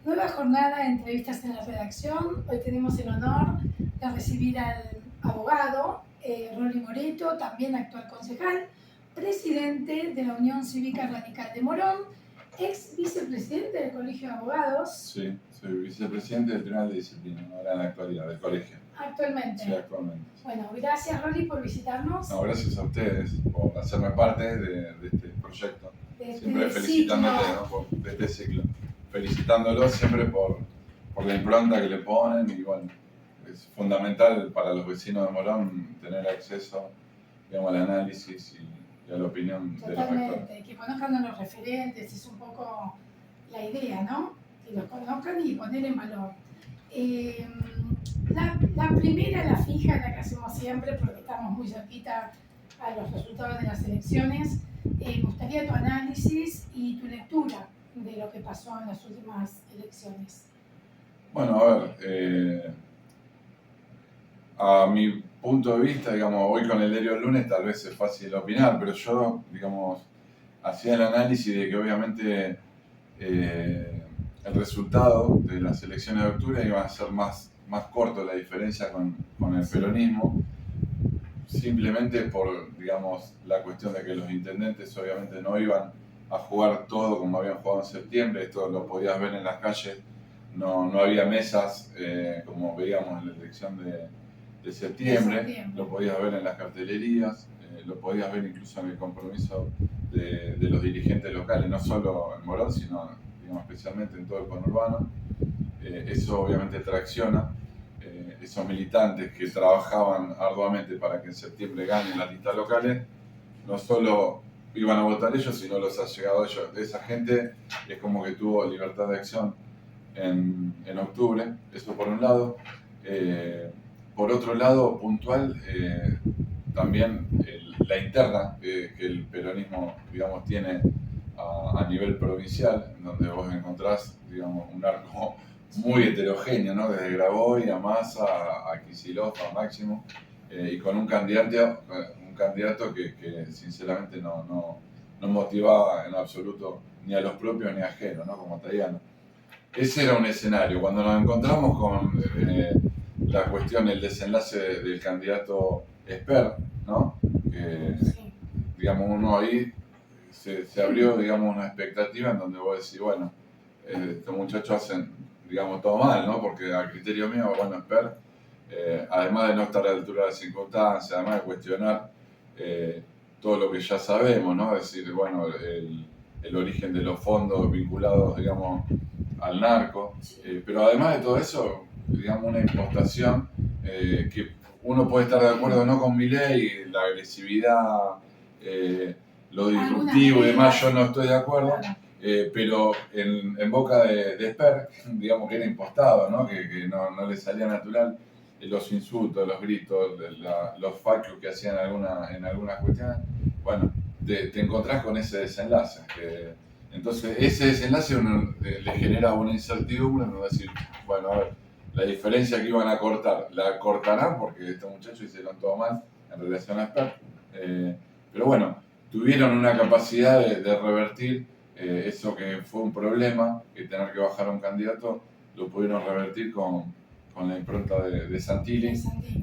Nueva jornada de entrevistas en la redacción. Hoy tenemos el honor de recibir al abogado Rolly Moreto, también actual concejal, presidente de la Unión Cívica Radical de Morón, ex vicepresidente del Colegio de Abogados. Sí, soy vicepresidente del Tribunal de Disciplina, ahora en la actualidad, del colegio. Actualmente. Sí, actualmente. Bueno, gracias Rolly por visitarnos. No, gracias a ustedes por hacerme parte de este proyecto. Siempre felicitándote, ¿no? De este ciclo. Felicitándolos siempre por la impronta que le ponen y bueno, es fundamental para los vecinos de Morón tener acceso, digamos, al análisis y a la opinión de los rectores. Totalmente, que conozcan a los referentes, es un poco la idea, ¿no? Que los conozcan y poner en valor. La primera, la fija, la que hacemos siempre, porque estamos muy cerquita a los resultados de las elecciones, me gustaría tu análisis y tu lectura de lo que pasó en las últimas elecciones. Bueno, a ver, a mi punto de vista, digamos, hoy con el diario del lunes tal vez es fácil opinar, pero yo, digamos, hacía el análisis de que obviamente el resultado de las elecciones de octubre iba a ser más corto la diferencia con el peronismo, simplemente por, digamos, la cuestión de que los intendentes obviamente no iban a jugar todo como habían jugado en septiembre. Esto lo podías ver en las calles, no había mesas como veíamos en la elección de septiembre, lo podías ver en las cartelerías, lo podías ver incluso en el compromiso de los dirigentes locales, no solo en Morón, sino, digamos, especialmente en todo el conurbano. Eso obviamente tracciona. Esos militantes que trabajaban arduamente para que en septiembre ganen las listas locales, no solo iban a votar ellos, sino los allegados ellos. Esa gente es como que tuvo libertad de acción en octubre, eso por un lado. Por otro lado, puntual, también la interna que el peronismo, digamos, tiene a nivel provincial, en donde vos encontrás, digamos, un arco muy heterogéneo, ¿no? Desde Graboy a Massa, a Kicillof, a Máximo, y con un candidato que sinceramente no motivaba en absoluto ni a los propios ni a ajenos, ¿no? Como Tayano. Ese era un escenario. Cuando nos encontramos con la cuestión, el desenlace del candidato Esper, ¿no? Que, digamos, uno ahí se abrió, digamos, una expectativa en donde vos decís, bueno, estos muchachos hacen, digamos, todo mal, ¿no? Porque a criterio mío, bueno, Esper, además de no estar a la altura de las circunstancias, además de cuestionar todo lo que ya sabemos, ¿no? Es decir, bueno, el origen de los fondos vinculados, digamos, al narco, pero además de todo eso, digamos, una impostación que uno puede estar de acuerdo no con Milei, la agresividad, lo disruptivo y demás, yo no estoy de acuerdo, pero en boca de Esper, digamos que era impostado, ¿no? Que no le salía natural los insultos, los gritos, los facios que hacían en algunas cuestiones. Bueno, te encontrás con ese desenlace. Entonces, ese desenlace le genera una incertidumbre, ¿no? Decir, bueno, a ver, la diferencia que iban a cortar, la cortarán porque estos muchachos hicieron todo mal en relación a Esper. Pero bueno, tuvieron una capacidad de revertir eso que fue un problema, que tener que bajar a un candidato, lo pudieron revertir con la impronta de Santilli,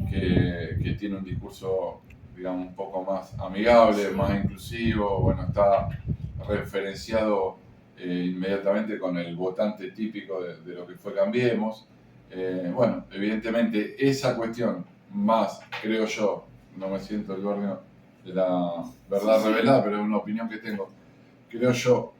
que tiene un discurso, digamos, un poco más amigable, más inclusivo, bueno, está referenciado inmediatamente con el votante típico de lo que fue Cambiemos. Bueno, evidentemente esa cuestión más, creo yo, no me siento el gobierno de la verdad revelada, pero es una opinión que tengo, creo yo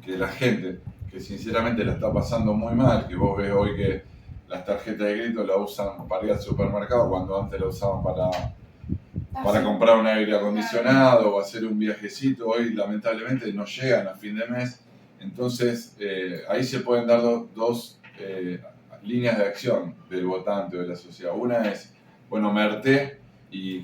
que la gente que sinceramente la está pasando muy mal, que vos ves hoy que las tarjetas de crédito la usan para ir al supermercado cuando antes la usaban para comprar un aire acondicionado o hacer un viajecito, hoy lamentablemente no llegan a fin de mes. Entonces ahí se pueden dar dos líneas de acción del votante o de la sociedad. Una es, bueno, me harté y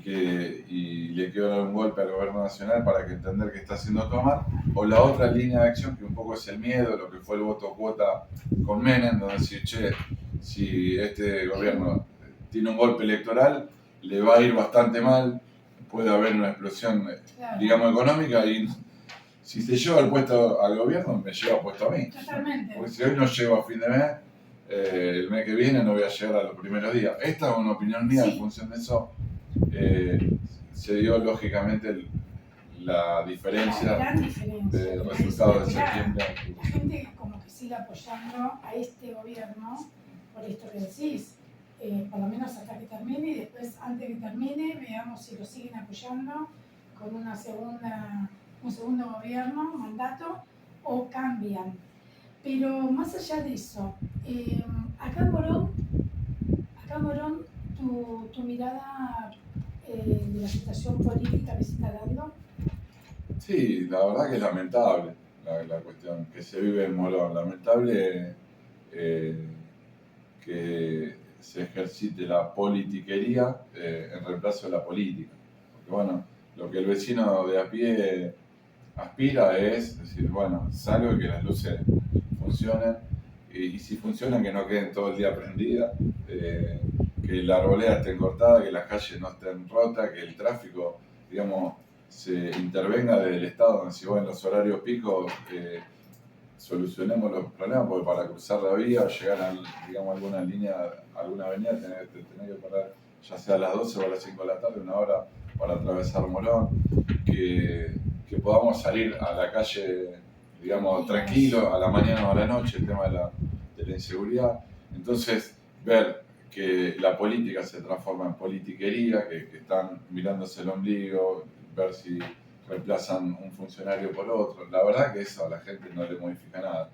le quiero dar un golpe al gobierno nacional para que entender que está haciendo todo mal. O la otra línea de acción, que un poco es el miedo, lo que fue el voto cuota con Menem, donde decir, che, si este gobierno tiene un golpe electoral, le va a ir bastante mal, puede haber una explosión, digamos, económica y si se lleva el puesto al gobierno, me lleva puesto a mí. Totalmente. Porque si hoy no llego a fin de mes, el mes que viene no voy a llegar a los primeros días. Esta es una opinión mía, Sí. en función de eso se dio lógicamente la diferencia La gran diferencia. de La resultados de diferencia. septiembre. La gente como que sigue apoyando a este gobierno por esto que decís, por lo menos hasta que termine, y después, antes que termine, veamos si lo siguen apoyando con un segundo gobierno, mandato, o cambian. Pero más allá de eso, acá en Morón, tu mirada de la situación política que se está dando. Sí, la verdad que es lamentable la cuestión que se vive en Morón. Lamentable que se ejercite la politiquería en reemplazo de la política. Porque bueno, lo que el vecino de a pie aspira es decir, bueno, salgo y que las luces funcionen. Y si funcionan, que no queden todo el día prendidas, que la arboleda esté cortada, que las calles no estén rotas, que el tráfico, digamos, se intervenga desde el Estado, donde si vos en los horarios picos solucionemos los problemas, porque para cruzar la vía o llegar a, digamos, alguna avenida, tenés que parar ya sea a las 12 o a las 5 de la tarde, una hora para atravesar Morón, que podamos salir a la calle, digamos, tranquilo, a la mañana o a la noche, el tema de la inseguridad. Entonces, ver que la política se transforma en politiquería, que están mirándose el ombligo, ver si reemplazan un funcionario por otro. La verdad que eso a la gente no le modifica nada.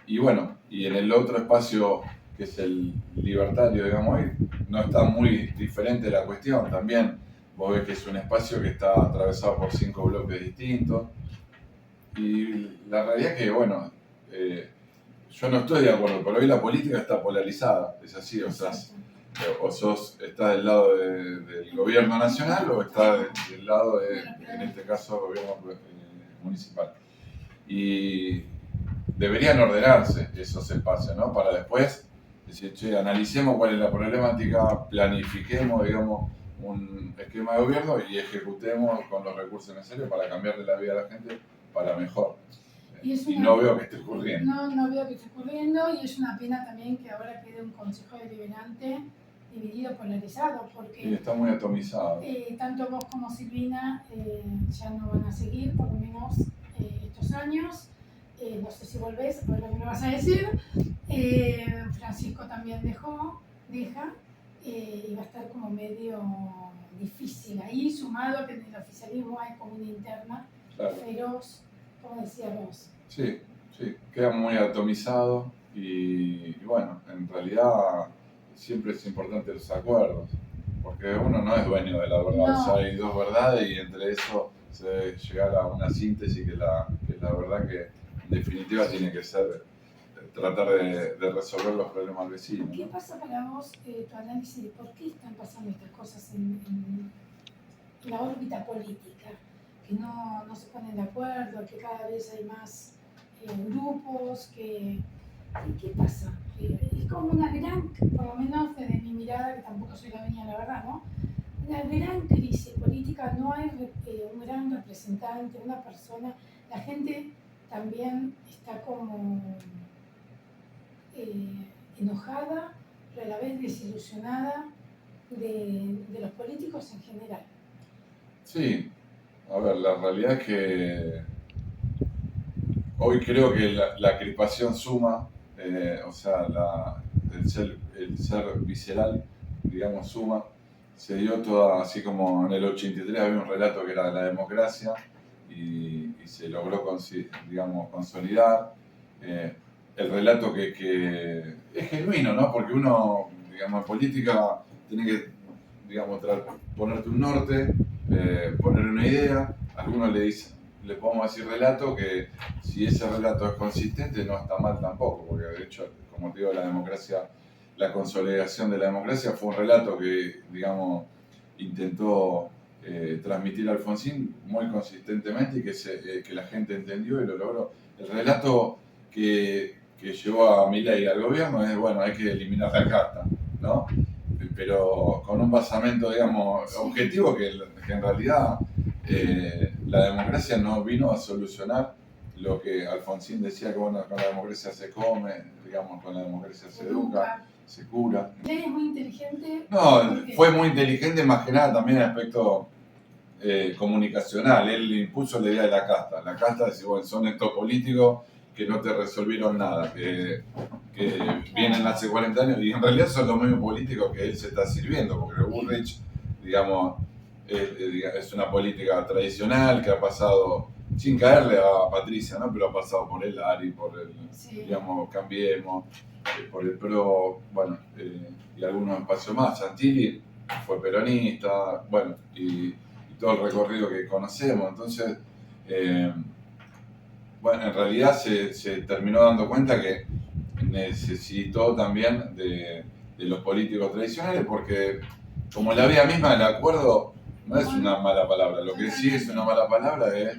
Y bueno, y en el otro espacio, que es el libertario, digamos, hoy, no está muy diferente la cuestión. También vos ves que es un espacio que está atravesado por 5 bloques distintos. Y la realidad es que, bueno, yo no estoy de acuerdo, pero hoy la política está polarizada, es así, o sea, estás del lado del gobierno nacional o estás del lado en este caso, gobierno municipal. Y deberían ordenarse esos espacios, ¿no? Para después decir, che, analicemos cuál es la problemática, planifiquemos, digamos, un esquema de gobierno y ejecutemos con los recursos necesarios para cambiarle la vida a la gente para mejor. Y no veo que esté ocurriendo. No veo que esté ocurriendo, y es una pena también que ahora quede un Consejo Deliberante dividido, polarizado, porque sí, está muy atomizado. Tanto vos como Silvina ya no van a seguir, por lo menos estos años. No sé si volvés, a ver lo que me vas a decir. Francisco también deja, y va a estar como medio difícil ahí, sumado a que en el oficialismo hay como una interna feroz, como decías vos. Sí, queda muy atomizado y bueno, en realidad siempre es importante los acuerdos, porque uno no es dueño de la verdad, No. O sea, hay dos verdades y entre eso se debe llegar a una síntesis que la verdad que en definitiva tiene que ser tratar de resolver los problemas al vecino. ¿Qué pasa para vos, tu análisis de por qué están pasando estas cosas en la órbita política? Que no se ponen de acuerdo, que cada vez hay más grupos, ¿qué pasa? Es como una gran, por lo menos desde mi mirada, que tampoco soy la dueña de la verdad, ¿no? Una gran crisis política, no hay un gran representante, una persona. La gente también está como enojada, pero a la vez desilusionada de los políticos en general. Sí, a ver, la realidad es que hoy creo que la crispación suma, o sea, el ser visceral, digamos, suma. Se dio toda, así como en el 83 había un relato que era de la democracia y se logró, digamos, consolidar. El relato que es genuino, ¿no? Porque uno, digamos, en política tiene que, digamos, ponerte un norte, poner una idea. Algunos le podemos decir relato, que si ese relato es consistente no está mal tampoco, porque de hecho, como te digo, la consolidación de la democracia fue un relato que, digamos, intentó transmitir Alfonsín muy consistentemente y que la gente entendió y lo logró. El relato que llevó a Milei al gobierno es, bueno, hay que eliminar la casta, ¿no? Pero con un basamento, digamos, objetivo que en realidad la democracia no vino a solucionar lo que Alfonsín decía, que bueno, con la democracia se come, digamos, con la democracia se educa, se cura. ¿Él es muy inteligente? No, fue muy inteligente más que nada también en el aspecto comunicacional. Él impuso la idea de la casta. La casta decía, bueno, son estos políticos que no te resolvieron nada, que vienen hace 40 años y en realidad son los mismos políticos que él se está sirviendo, porque Bullrich, digamos, es una política tradicional que ha pasado, sin caerle a Patricia, ¿no? Pero ha pasado por el ARI, por el, digamos, Cambiemos, por el PRO, bueno, y algunos espacios más. Santilli fue peronista, bueno, y todo el recorrido que conocemos. Entonces, bueno, en realidad se terminó dando cuenta que necesitó también de los políticos tradicionales, porque como la vida misma, el acuerdo no es una mala palabra. Lo que sí es una mala palabra es,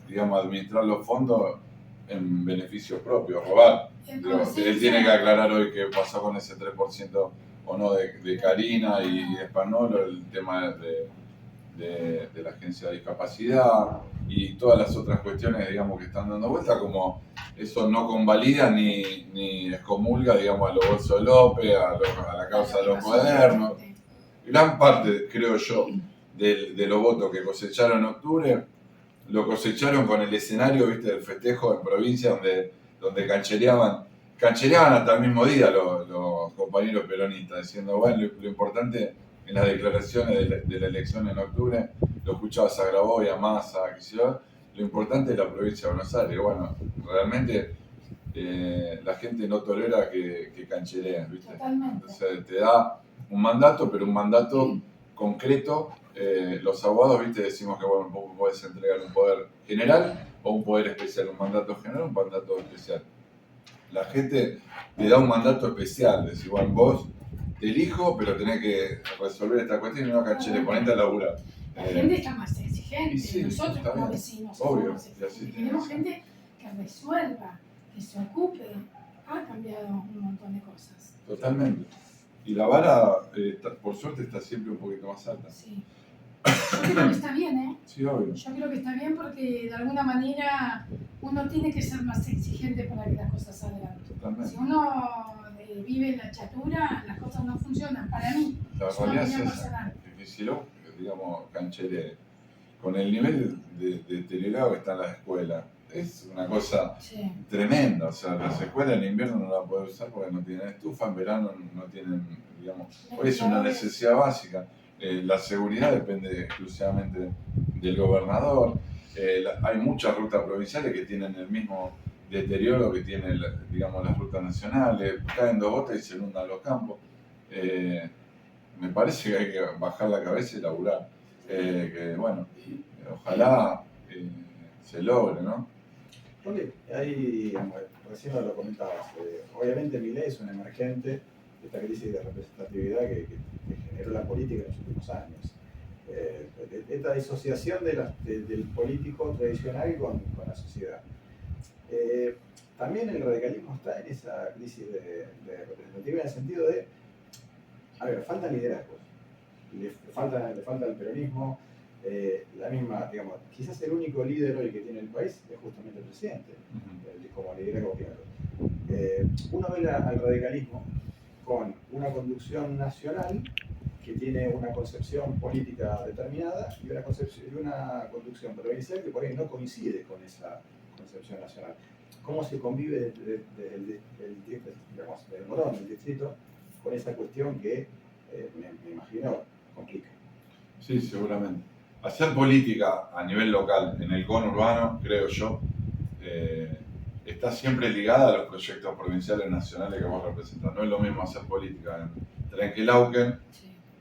digamos, administrar los fondos en beneficio propio, robar. Él tiene que aclarar hoy qué pasó con ese 3% o no de Karina y Españolo, el tema de la agencia de discapacidad y todas las otras cuestiones, digamos, que están dando vuelta, como eso no convalida ni excomulga, digamos, a los bolsos de López, a la causa de los modernos. Gran parte, creo yo, de los votos que cosecharon en octubre, lo cosecharon con el escenario, viste, del festejo en provincia donde canchereaban hasta el mismo día los compañeros peronistas, diciendo, bueno, lo importante en las declaraciones de la elección en octubre, lo escuchabas a Graboy, a Massa, qué sé yo, lo importante es la provincia de Buenos Aires. Bueno, realmente la gente no tolera que canchereen, ¿viste? Totalmente. Entonces te da un mandato, pero un mandato concreto. Los abogados, ¿viste? Decimos que bueno, vos podés entregar un poder general o un poder especial, un mandato general o un mandato especial. La gente te da un mandato especial, decir, bueno, vos te elijo, pero tenés que resolver esta cuestión y no cancheré, ponete a laburar. La gente está más exigente, sí, nosotros como vecinos obvio, queremos gente que resuelva, que se ocupe. Ha cambiado un montón de cosas. Totalmente. Y la vara, por suerte, está siempre un poquito más alta. Sí. Yo creo que está bien, ¿eh? Sí, obvio. Yo creo que está bien porque de alguna manera uno tiene que ser más exigente para que las cosas salgan. Totalmente. Si uno vive en la chatura, las cosas no funcionan. Para mí, la es una opinión es personal. difícil, digamos, cancheré. Con el nivel de deteriorado que están las escuelas, es una cosa tremenda. O sea, las escuelas en invierno no las pueden usar porque no tienen estufa, en verano no tienen, digamos, hoy es una necesidad básica. La seguridad depende exclusivamente del gobernador. Hay muchas rutas provinciales que tienen el mismo deterioro que tienen, digamos, las rutas nacionales. Caen dos gotas y se inundan los campos. Me parece que hay que bajar la cabeza y laburar. Que bueno, ojalá se logre, ¿no? Porque ahí, recién lo comentabas, obviamente Milei es un emergente de esta crisis de representatividad que generó la política en los últimos años. Esta disociación del político tradicional con la sociedad. También el radicalismo está en esa crisis de representatividad en el sentido de, a ver, faltan liderazgos, le falta el peronismo, la misma, digamos, quizás el único líder hoy que tiene el país es justamente el presidente, como liderazgo primero. Uno ve al radicalismo con una conducción nacional que tiene una concepción política determinada y una conducción provincial que por ahí no coincide con esa concepción nacional. ¿Cómo se convive del Morón, del distrito, con esa cuestión que me imagino complica? Sí, seguramente. Hacer política a nivel local, en el conurbano, creo yo, está siempre ligada a los proyectos provinciales nacionales que vos representás. No es lo mismo hacer política en Trenquelauquen,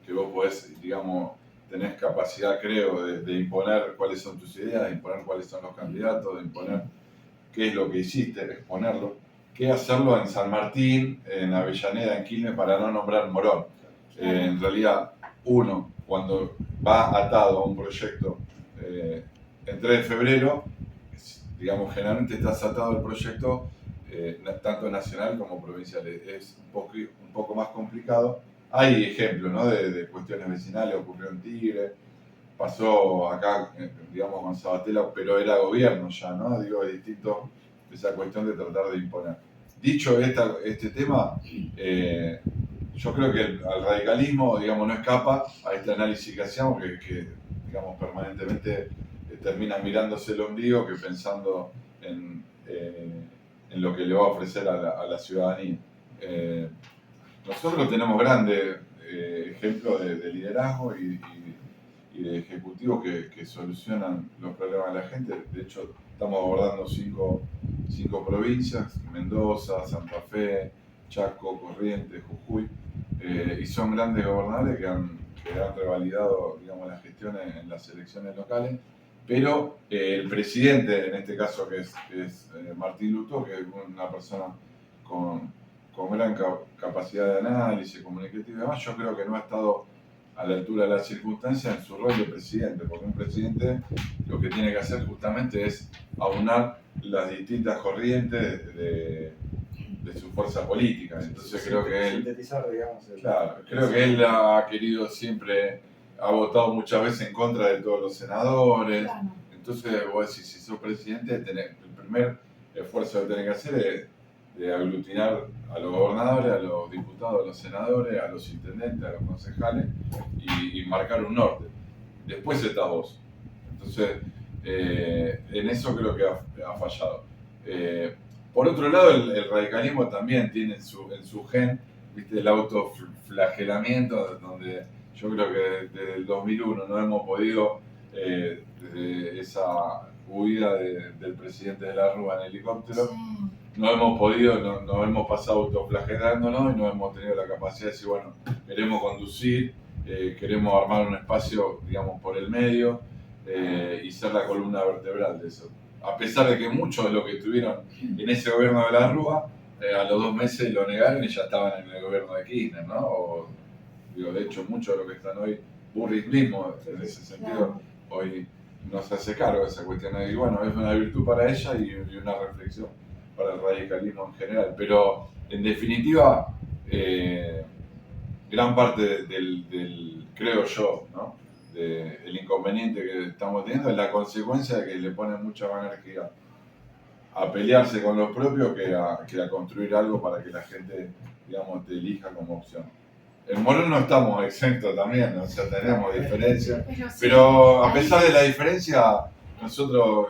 que vos podés, digamos, tenés capacidad, creo, de imponer cuáles son tus ideas, de imponer cuáles son los candidatos, de imponer qué es lo que hiciste, exponerlo, que hacerlo en San Martín, en Avellaneda, en Quilmes, para no nombrar Morón. En realidad, uno, cuando va atado a un proyecto en 3 de febrero, digamos, generalmente estás atado al proyecto tanto nacional como provincial. Es un poco más complicado. Hay ejemplos, ¿no? de cuestiones vecinales, ocurrió en Tigre, pasó acá, digamos, con Sabatella, pero era gobierno ya, ¿no? Digo, es distinto esa cuestión de tratar de imponer. Dicho este tema, yo creo que al radicalismo, digamos, no escapa a este análisis que hacíamos, que digamos, permanentemente termina mirándose el ombligo que pensando en lo que le va a ofrecer a la ciudadanía. Nosotros tenemos grandes ejemplos de liderazgo y de ejecutivos que solucionan los problemas de la gente. De hecho, estamos abordando cinco provincias: Mendoza, Santa Fe, Chaco, Corrientes, Jujuy, y son grandes gobernadores que han revalidado, digamos, las gestiones en las elecciones locales. Pero el presidente, en este caso, que es Martín Lustó, que es una persona con gran capacidad de análisis, comunicativo y demás, yo creo que no ha estado a la altura de las circunstancias en su rol de presidente, porque un presidente lo que tiene que hacer justamente es aunar las distintas corrientes de su fuerza política. Entonces creo que él, sintetizar, digamos, claro, creo que él ha querido siempre, ha votado muchas veces en contra de todos los senadores. Claro. Entonces vos decís, si sos presidente, el primer esfuerzo que tenés que hacer es de aglutinar a los gobernadores, a los diputados, a los senadores, a los intendentes, a los concejales y marcar un norte. Después estás vos. Entonces, en eso creo que ha fallado. Por otro lado, el radicalismo también tiene en su gen, ¿viste?, el autoflagelamiento, donde yo creo que desde el 2001 no hemos podido, desde esa huida del presidente de la Rúa en helicóptero, Sí. no hemos podido, nos hemos pasado autoflagelándonos y no hemos tenido la capacidad de decir, bueno, queremos conducir, queremos armar un espacio, digamos, por el medio y ser la columna vertebral de eso. A pesar de que muchos de los que estuvieron en ese gobierno de la Rúa, a los 2 meses lo negaron y ya estaban en el gobierno de Kirchner, ¿no? De hecho, muchos de los que están hoy, Burris mismo, en ese sentido, hoy no se hace cargo de esa cuestión. Y bueno, es una virtud para ella y una reflexión para el radicalismo en general. Pero, en definitiva, gran parte del creo yo, ¿no?, el inconveniente que estamos teniendo es la consecuencia de que le ponen mucha más energía a pelearse con los propios que a construir algo para que la gente, digamos, te elija como opción. En Morón no estamos exentos también, o sea, tenemos diferencias, pero a pesar de la diferencia, nosotros,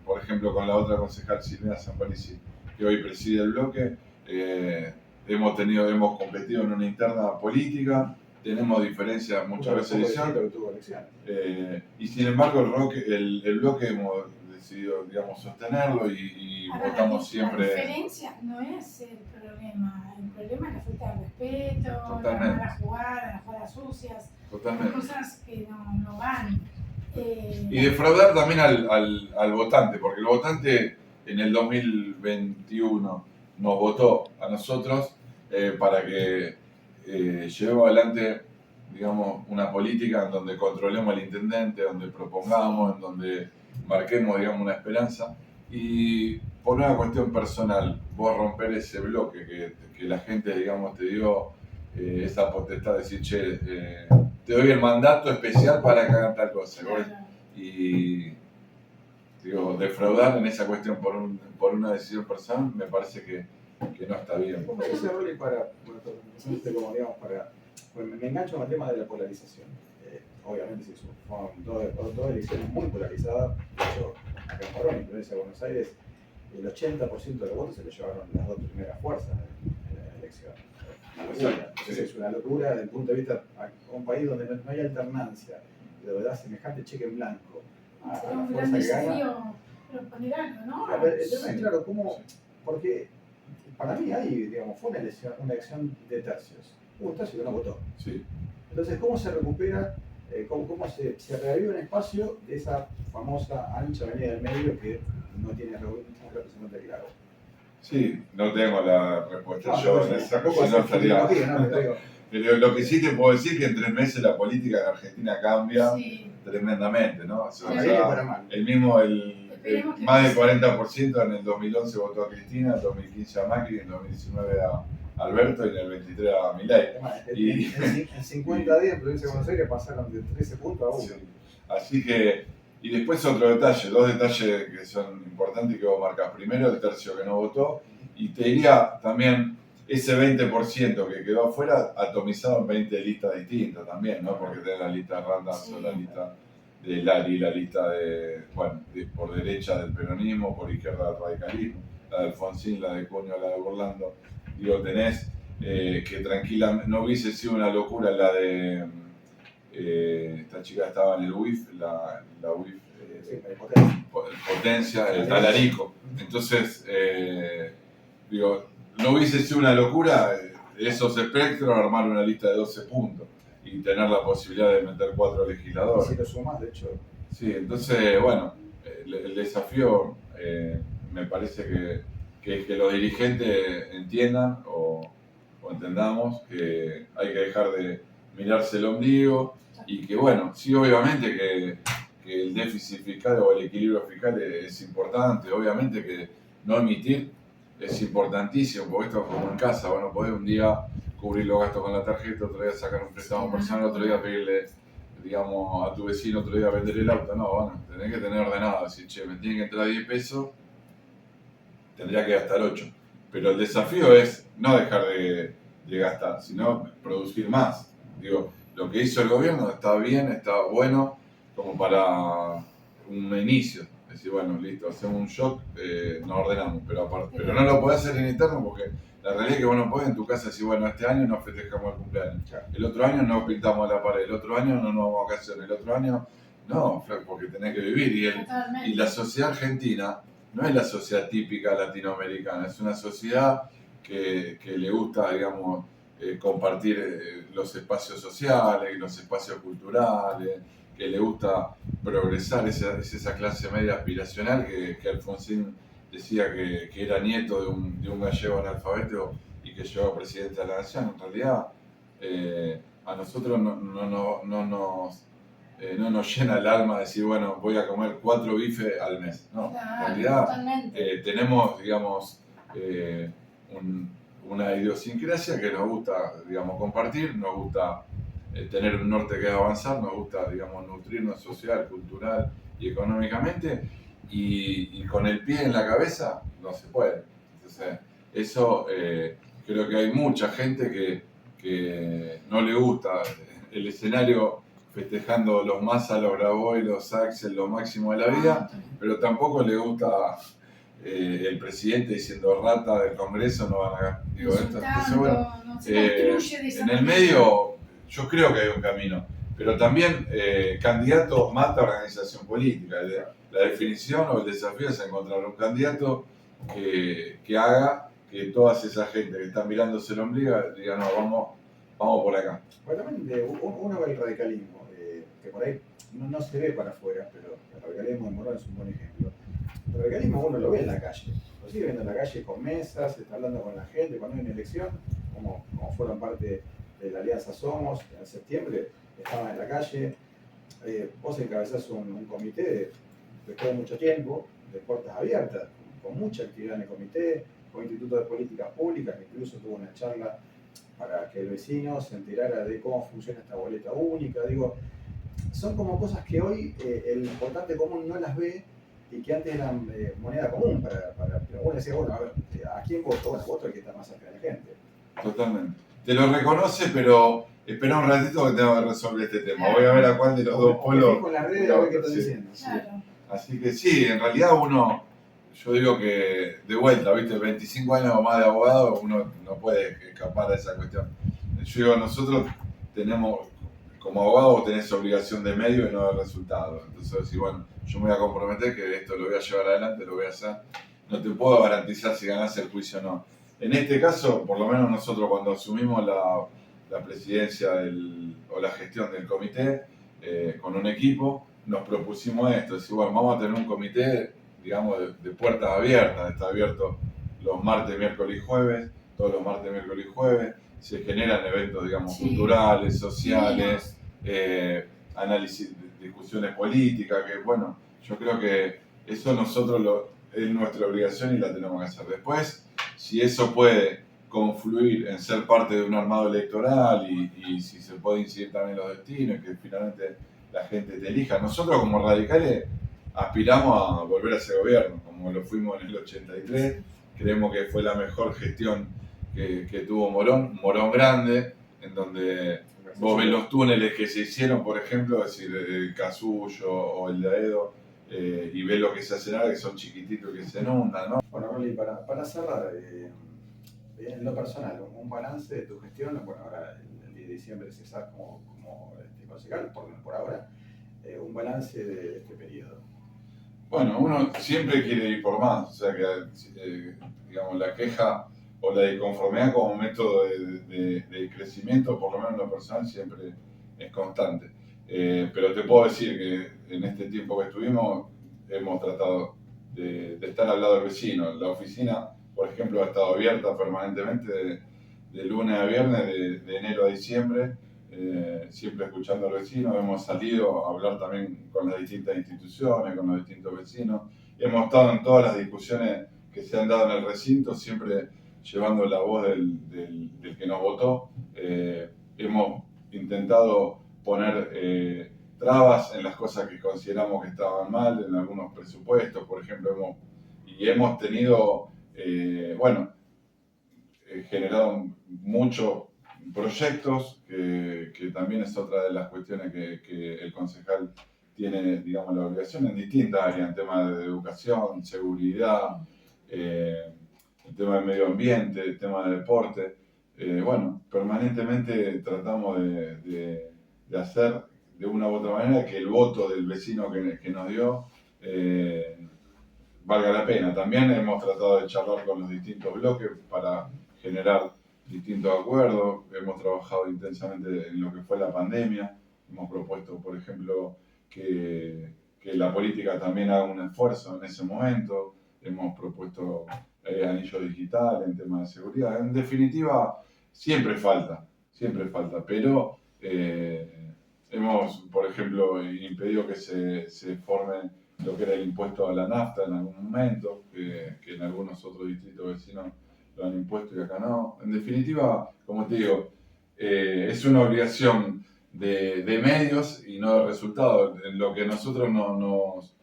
por ejemplo, con la otra concejal Silvina Zamparisi, que hoy preside el bloque, hemos competido en una interna política, tenemos diferencias muchas veces y sin embargo el bloque hemos decidido, digamos, sostenerlo y Ahora, votamos siempre. La diferencia no es el problema es la falta de respeto, Totalmente. la mala jugada, las jugadas sucias, Totalmente. cosas que no van. Y defraudar también al votante, porque el votante en el 2021 nos votó a nosotros para que llevemos adelante, digamos, una política en donde controlemos al intendente, donde propongamos, en donde marquemos, digamos, una esperanza. Y por una cuestión personal, vos romper ese bloque que la gente, digamos, te dio esa potestad de decir, che, te doy el mandato especial para que hagan tal cosa. Claro. Y digo, defraudar en esa cuestión por una decisión personal me parece que no está bien. ¿Cómo es ese rol para, como digamos, pues me engancho con el tema de la polarización? Obviamente sí, son dos elecciones muy polarizadas. De hecho, acá en Morón, en provincia de Buenos Aires, el 80% de los votos se lo llevaron las dos primeras fuerzas en la elección. Es una locura desde el punto de vista de un país donde no hay alternancia, de dar semejante cheque en blanco a Será la un fuerza gran que gana. desafío proponer algo, ¿no? Claro, el tema es, claro, cómo, porque para mí fue una elección de tercios. Hubo un tercio que no votó. Sí. Entonces, ¿cómo se recupera, cómo se reaviva un espacio de esa famosa ancha avenida del medio que no tiene un representante claro? Sí, no tengo la respuesta yo en esa tampoco cosa. No estaría. no, Pero lo que sí te puedo decir es que en 3 meses la política en Argentina cambia Sí. tremendamente, ¿no? O sea, el Esperemos que más del pase. 40% en el 2011 votó a Cristina, en 2015 a Macri, en 2019 a Alberto y en el 23 a Milei. En 50 días en provincia de Buenos Aires pasaron de 13 puntos a 1. Sí. Así que, y después otro detalle, dos detalles que son importantes que vos marcás. Primero, el tercio que no votó, y te diría también ese 20% que quedó afuera, atomizado en 20 listas distintas también, ¿no? Porque tenés la lista de Randazzo, la lista de Lali, la lista de, bueno, por derecha del peronismo, por izquierda del radicalismo, la de Alfonsín, la de Cuño, la de Burlando. Digo, tenés que tranquilamente, no hubiese sido una locura la de esta chica estaba en el UIF, la UIF, Potencia, el Talarico. Entonces, digo, no hubiese sido una locura esos espectros armar una lista de 12 puntos y tener la posibilidad de meter 4 legisladores. Si lo sumas, de hecho. Sí, entonces, bueno, el desafío me parece que los dirigentes entiendan o entendamos que hay que dejar de mirarse el ombligo y que, bueno, sí, obviamente que el déficit fiscal o el equilibrio fiscal es importante, obviamente que no emitir es importantísimo, porque esto es como en casa, bueno, podés un día cubrir los gastos con la tarjeta, otro día sacar un préstamo personal, otro día pedirle, digamos, a tu vecino, otro día vender el auto, no, bueno, tenés que tener ordenado, decir, che, me tienen que entrar 10 pesos, tendría que gastar 8. Pero el desafío es no dejar de gastar, sino producir más. Digo, lo que hizo el gobierno está bien, está bueno, como para un inicio. Es decir, bueno, listo, hacemos un shock, nos ordenamos, pero no lo podés hacer en interno porque la realidad es que vos no podés en tu casa decir, bueno, este año no festejamos el cumpleaños, el otro año no pintamos la pared, el otro año no nos vamos a vacaciones, el otro año no, porque tenés que vivir. Y la sociedad argentina no es la sociedad típica latinoamericana, es una sociedad que le gusta, digamos, compartir los espacios sociales, los espacios culturales, que le gusta progresar, es esa clase media aspiracional que Alfonsín decía que era nieto de un gallego analfabeto y que llegó a presidente de la nación. En realidad, a nosotros no nos llena el alma decir, bueno, voy a comer 4 bifes al mes. No, en realidad tenemos, digamos, una idiosincrasia que nos gusta, digamos, compartir, nos gusta tener un norte que avanzar, nos gusta, digamos, nutrirnos social, cultural y económicamente, y con el pie en la cabeza no se puede. Entonces, eso creo que hay mucha gente que no le gusta el escenario festejando los Massa, los Grabois, los Axel, lo máximo de la vida, pero tampoco le gusta el presidente diciendo rata del Congreso, no van a ganar. Digo, entonces, bueno, en el medio yo creo que hay un camino, pero también candidato mata organización política. La definición o el desafío es encontrar un candidato que haga que todas esas gente que están mirándose el ombligo digan, no, vamos por acá. Bueno, también uno ve el radicalismo, que por ahí no se ve para afuera, pero el radicalismo de Morón es un buen ejemplo. El radicalismo uno lo ve en la calle, lo sigue viendo en la calle con mesas, se está hablando con la gente, cuando hay una elección, como fueron parte de la Alianza Somos, en septiembre estaban en la calle. Vos encabezás un comité después de mucho tiempo, de puertas abiertas, con mucha actividad en el comité, con Instituto de Políticas Públicas, que incluso tuvo una charla para que el vecino se enterara de cómo funciona esta boleta única. Digo, son como cosas que hoy el votante común no las ve y que antes eran moneda común pero uno decía, bueno, a ver, ¿a quién voto? Bueno, voto el que está más cerca de la gente. Totalmente. Te lo reconoce, pero espera un ratito que tengo que resolver este tema. Voy a ver a cuál de los dos polos. Con las redes, a ver qué están diciendo. Claro. Así que sí, en realidad yo digo que de vuelta, ¿viste? 25 años o más de abogado, uno no puede escapar a esa cuestión. Yo digo, nosotros tenemos, como abogado, tenés obligación de medio y no de resultado. Entonces, si bueno, yo me voy a comprometer que esto lo voy a llevar adelante, lo voy a hacer. No te puedo garantizar si ganás el juicio o no. En este caso, por lo menos nosotros cuando asumimos la presidencia o la gestión del comité con un equipo, nos propusimos esto, decir, bueno, vamos a tener un comité, digamos, de puertas abiertas, está abierto los martes, miércoles y jueves, todos los martes, miércoles y jueves, se generan eventos, digamos, culturales, sociales, análisis, discusiones políticas, que bueno, yo creo que eso nosotros es nuestra obligación y la tenemos que hacer. Después, si eso puede confluir en ser parte de un armado electoral y si se puede incidir también en los destinos, que finalmente la gente te elija. Nosotros como radicales aspiramos a volver a ser gobierno, como lo fuimos en el 83, creemos que fue la mejor gestión que tuvo Morón Grande, en donde vos ves los túneles que se hicieron, por ejemplo, es decir, el Casullo o el de Aedo, y ves lo que se hace ahora, que son chiquititos que se inundan, ¿no? Bueno, Rolly, para cerrar, en lo personal, un balance de tu gestión, bueno, ahora el 10 de diciembre cesás como concejal, por ahora, un balance de este periodo. Bueno, uno siempre quiere ir por más, o sea que, digamos, la queja o la disconformidad como método de crecimiento, por lo menos en lo personal, siempre es constante. Pero te puedo decir que en este tiempo que estuvimos hemos tratado de estar al lado del vecino. La oficina, por ejemplo, ha estado abierta permanentemente de lunes a viernes, de enero a diciembre, siempre escuchando al vecino. Hemos salido a hablar también con las distintas instituciones, con los distintos vecinos. Hemos estado en todas las discusiones que se han dado en el recinto, siempre llevando la voz del que nos votó. Hemos intentado poner trabas en las cosas que consideramos que estaban mal, en algunos presupuestos, por ejemplo, hemos tenido, generado muchos proyectos, que también es otra de las cuestiones que el concejal tiene, digamos, la obligación en distintas áreas, en temas de educación, seguridad, el tema del medio ambiente, el tema del deporte. Permanentemente tratamos de hacer de una u otra manera que el voto del vecino que nos dio valga la pena. También hemos tratado de charlar con los distintos bloques para generar distintos acuerdos. Hemos trabajado intensamente en lo que fue la pandemia. Hemos propuesto, por ejemplo, que la política también haga un esfuerzo en ese momento. Hemos propuesto anillo digital en temas de seguridad. En definitiva, siempre falta, pero hemos, por ejemplo, impedido que se forme lo que era el impuesto a la nafta en algún momento, que en algunos otros distritos vecinos lo han impuesto y acá no. En definitiva, como te digo, es una obligación de medios y no de resultados. En lo que a nosotros nos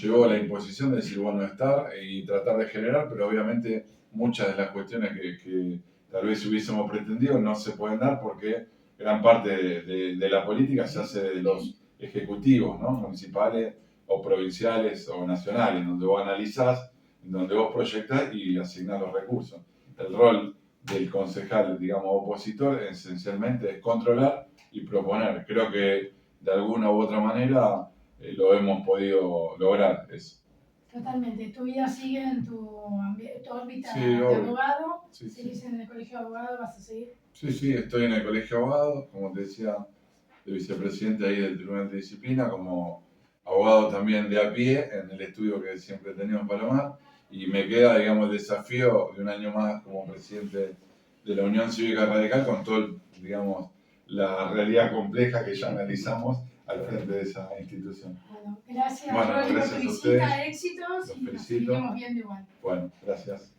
llevó la imposición de decir, bueno, estar y tratar de generar, pero obviamente muchas de las cuestiones que tal vez hubiésemos pretendido no se pueden dar porque gran parte de la política se hace de los ejecutivos, ¿no? Municipales o provinciales o nacionales, donde vos analizás, donde vos proyectás y asignás los recursos. El rol del concejal, digamos, opositor, esencialmente es controlar y proponer. Creo que de alguna u otra manera lo hemos podido lograr eso. Totalmente. ¿Tu vida sigue en tu órbita Sí, de obvio. abogado? Sí, ¿Sigues en el colegio de abogado? ¿Vas a seguir? Sí, estoy en el colegio de abogados, como te decía, de vicepresidente ahí del Tribunal de Disciplina, como abogado también de a pie en el estudio que siempre he tenido en Palomar, y me queda, digamos, el desafío de un año más como presidente de la Unión Cívica Radical con todo, digamos, la realidad compleja que ya analizamos al frente de esa institución. Bueno, gracias, Bueno, Rolly, por gracias tu a visita, ustedes. éxitos Los y nos felicito. seguiremos viendo igual. Bueno, gracias.